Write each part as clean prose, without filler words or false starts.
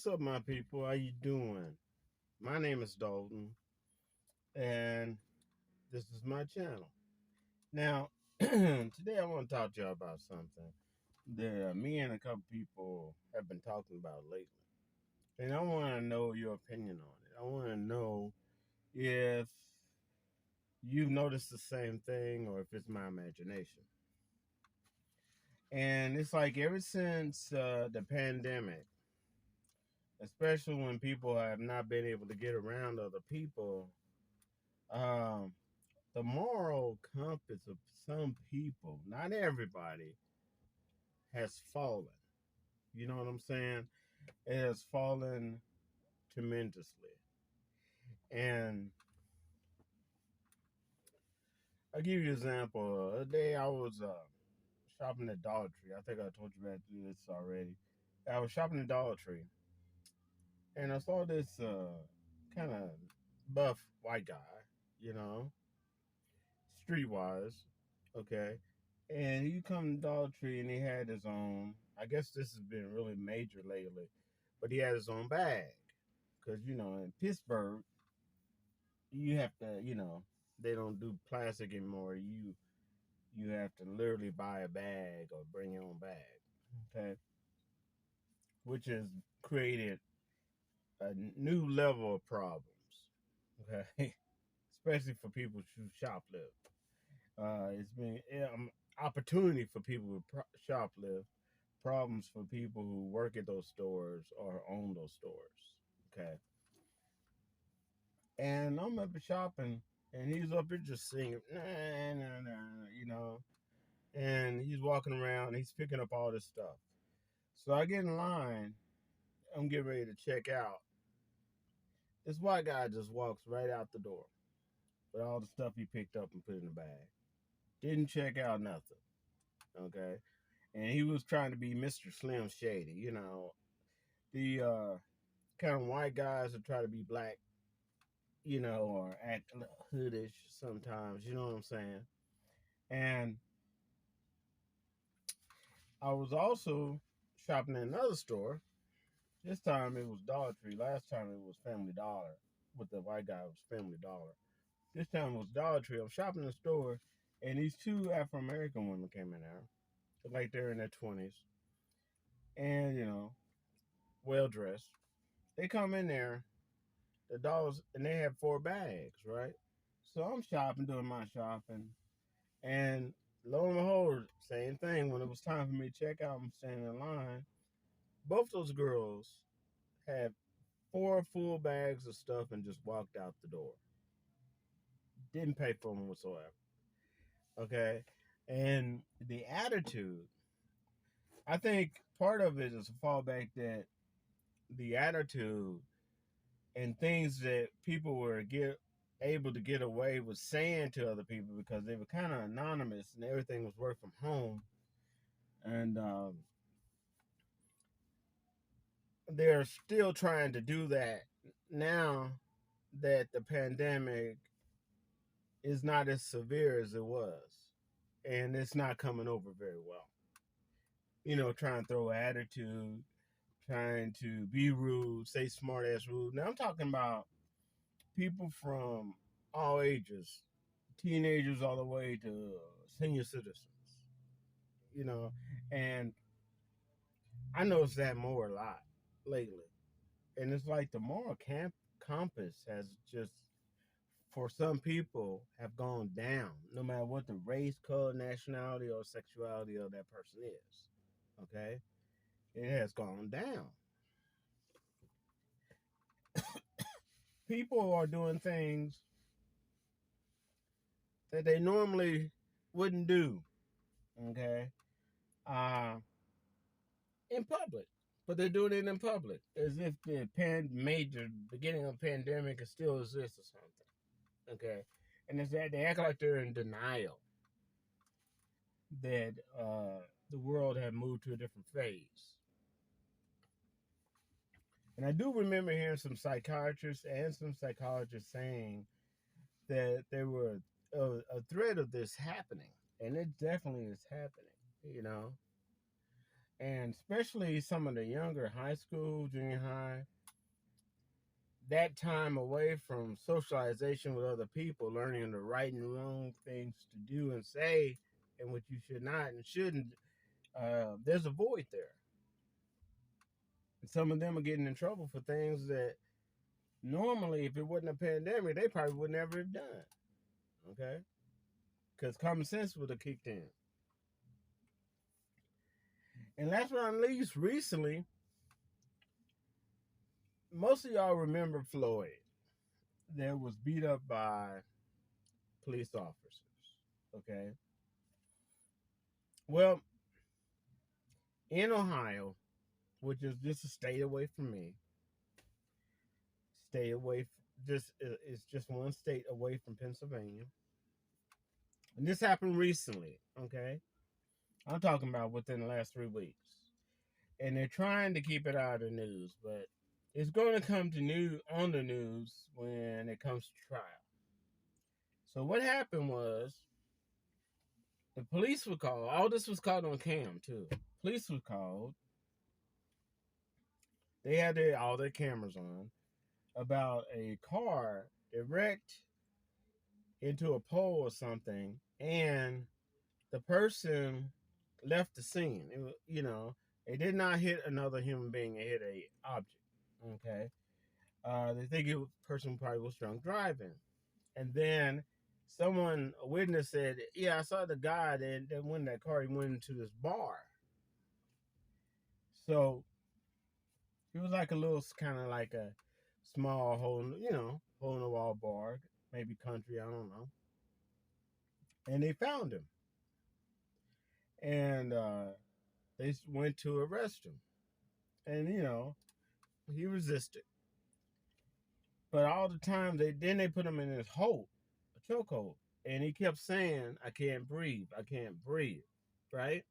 What's up, my people? How you doing? My name is Dalton, and this is my channel. Now, today I want to talk to y'all about something that me and a couple people have been talking about lately. And I want to know your opinion on it. I want to know if you've noticed the same thing or if it's my imagination. And it's like ever since the pandemic, especially when people have not been able to get around other people, um, the moral compass of some people, not everybody, has fallen. You know what I'm saying? It has fallen tremendously. And I'll give you an example. A day I was shopping at Dollar Tree. I think I told you about this already. I was shopping at Dollar Tree, and I saw this kind of buff white guy, you know, streetwise, okay. And he come to Dollar Tree and he had his own. I guess this has been really major lately, but he had his own bag because in Pittsburgh you have to, they don't do plastic anymore. You have to literally buy a bag or bring your own bag, okay, which has created a new level of problems, okay, especially for people who shoplift. It's been opportunity for people who shoplift, problems for people who work at those stores or own those stores. Okay, and I'm up shopping, and he's up here just singing, nah, nah, nah, and he's walking around, he's picking up all this stuff. So I get in line, I'm getting ready to check out. This white guy just walks right out the door with all the stuff he picked up and put in the bag. Didn't check out nothing. Okay, and he was trying to be Mr. Slim Shady, the kind of white guys that try to be black, or act hoodish sometimes, you know what I'm saying? And I was also shopping in another store. This time it was Dollar Tree. Last time it was Family Dollar. With the white guy, it was Family Dollar. This time it was Dollar Tree. I was shopping in the store, and these two Afro American women came in there, like they're in their 20s, and well dressed. They come in there, the dollars, and they have four bags, right? So I'm shopping, doing my shopping, and lo and behold, same thing. When it was time for me to check out, I'm standing in line. Both those girls had four full bags of stuff and just walked out the door. Didn't pay for them whatsoever. Okay, and the attitude. I think part of it is a fallback that the attitude and things that people were able to get away with saying to other people because they were kind of anonymous and everything was work from home, and they're still trying to do that now that the pandemic is not as severe as it was, and it's not coming over very well. Trying to throw attitude, trying to be rude, say smart ass rude. Now I'm talking about people from all ages, teenagers all the way to senior citizens, you know, and I noticed that more a lot lately. And it's like the moral compass has just, for some people, have gone down, no matter what the race, color, nationality, or sexuality of that person is. Okay? It has gone down. People are doing things that they normally wouldn't do. Okay? Uh, in public, but they're doing it in public as if the major beginning of pandemic still exists or something. Okay, and it's that they act like they're in denial that the world had moved to a different phase. And I do remember hearing some psychiatrists and some psychologists saying that there were a threat of this happening, and it definitely is happening. And especially some of the younger high school, junior high, that time away from socialization with other people, learning the right and wrong things to do and say, and what you should not and shouldn't, there's a void there. And some of them are getting in trouble for things that normally, if it wasn't a pandemic, they probably would never have done. Okay? Because common sense would have kicked in. And last but not least, recently, most of y'all remember Floyd that was beat up by police officers. Okay? Well, in Ohio, which is just a state away from me, stay away, just it's just one state away from Pennsylvania. And this happened recently, okay? I'm talking about within the last 3 weeks. And they're trying to keep it out of the news, but it's going to come to news on the news when it comes to trial. So what happened was the police were called. All this was caught on cam too. Police were called. They had all their cameras on about a car that wrecked into a pole or something, and the person left the scene. It did not hit another human being. It hit a object. Okay. They think the person probably was drunk driving. And then a witness said, yeah, I saw the guy that went in that car. He went into this bar. So it was like a little, kind of like a small hole in the wall bar, maybe country, I don't know. And they found him. And they went to arrest him. And, he resisted. But all the time, they put him in this a chokehold. And he kept saying, I can't breathe. I can't breathe. Right?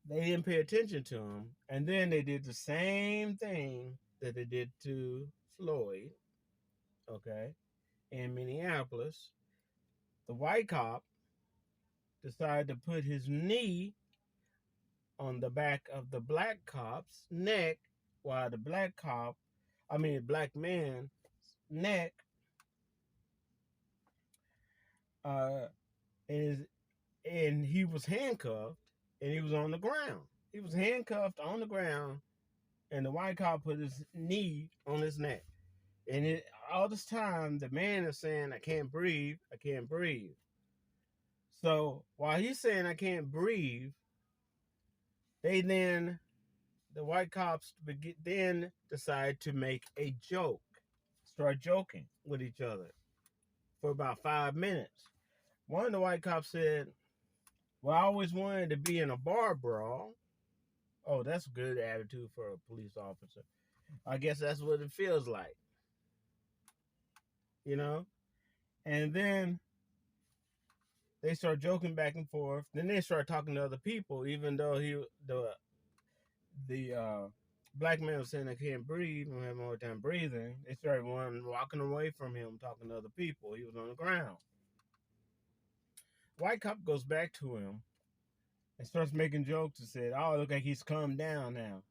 They didn't pay attention to him. And then they did the same thing that they did to Floyd, okay, in Minneapolis. The white cop decided to put his knee on the back of the black cop's neck while the black man's neck is, and he was handcuffed and he was on the ground. He was handcuffed on the ground, and the white cop put his knee on his neck. And all this time, the man is saying, I can't breathe, I can't breathe. So while he's saying, I can't breathe, the white cops then decide to make a joke, start joking with each other for about 5 minutes. One of the white cops said, well, I always wanted to be in a bar brawl. Oh, that's a good attitude for a police officer. I guess that's what it feels like. And then they start joking back and forth. Then they start talking to other people, even though the black man was saying I can't breathe and having a hard time breathing. They started walking away from him, talking to other people. He was on the ground. White cop goes back to him and starts making jokes and said, "Oh, look like he's calmed down now.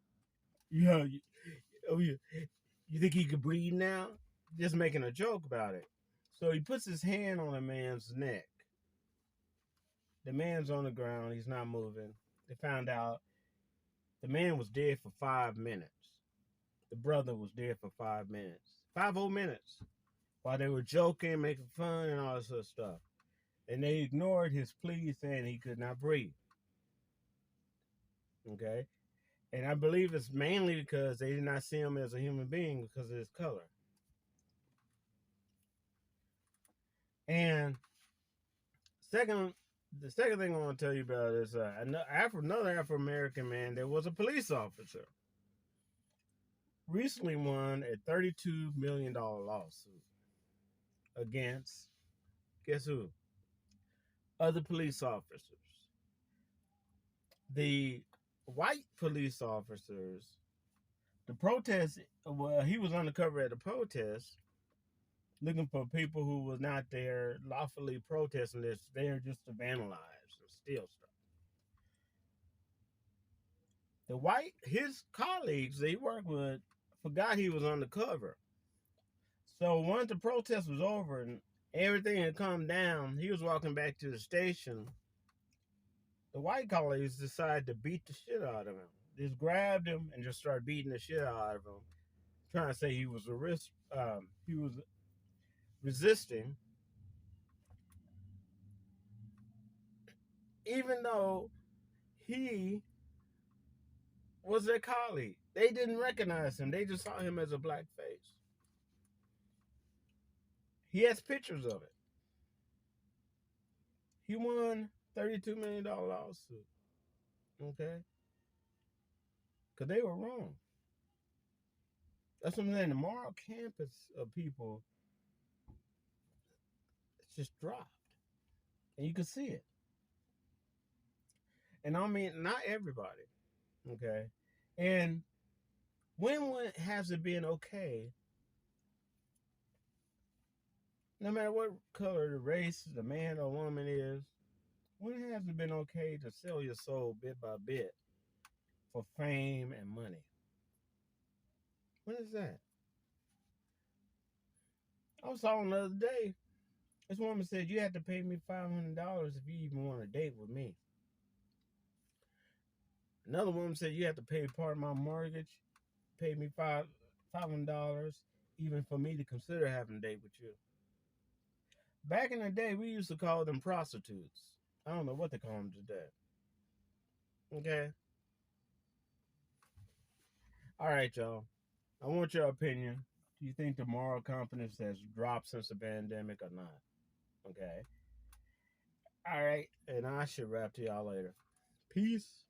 Yeah, you think he could breathe now?" Just making a joke about it. So he puts his hand on a man's neck. The man's on the ground. He's not moving. They found out the man was dead for 5 minutes. The brother was dead for 5 minutes. 5 whole minutes. While they were joking, making fun, and all this other stuff. And they ignored his plea saying he could not breathe. Okay? And I believe it's mainly because they did not see him as a human being because of his color. And the second thing I want to tell you about is another Afro-American man that was a police officer recently won a $32 million lawsuit against, guess who? Other police officers. The white police officers, the protest, well, he was undercover at a protest looking for people who was not there lawfully protesting this. They're just to vandalize and steal stuff. His colleagues that he worked with forgot he was undercover. So once the protest was over and everything had calmed down, he was walking back to the station. The white colleagues decided to beat the shit out of him. Just grabbed him and just started beating the shit out of him, trying to say he was resisting, even though he was their colleague. They didn't recognize him. They just saw him as a black face. He has pictures of it. He won $32 million lawsuit. Okay? Because they were wrong. That's what I'm saying. The moral campus of people, it's just dropped. And you can see it. And I mean, not everybody. Okay? And when has it been okay, no matter what color the race, the man or woman is, when has it been okay to sell your soul bit by bit for fame and money? When is that? I was talking the other day. This woman said you had to pay me $500 if you even want to date with me. Another woman said you have to pay part of my mortgage, pay me $500 even for me to consider having a date with you. Back in the day, we used to call them prostitutes. I don't know what they call them today. Okay? All right, y'all. I want your opinion. Do you think the moral confidence has dropped since the pandemic or not? Okay. All right. And I should wrap to y'all later. Peace.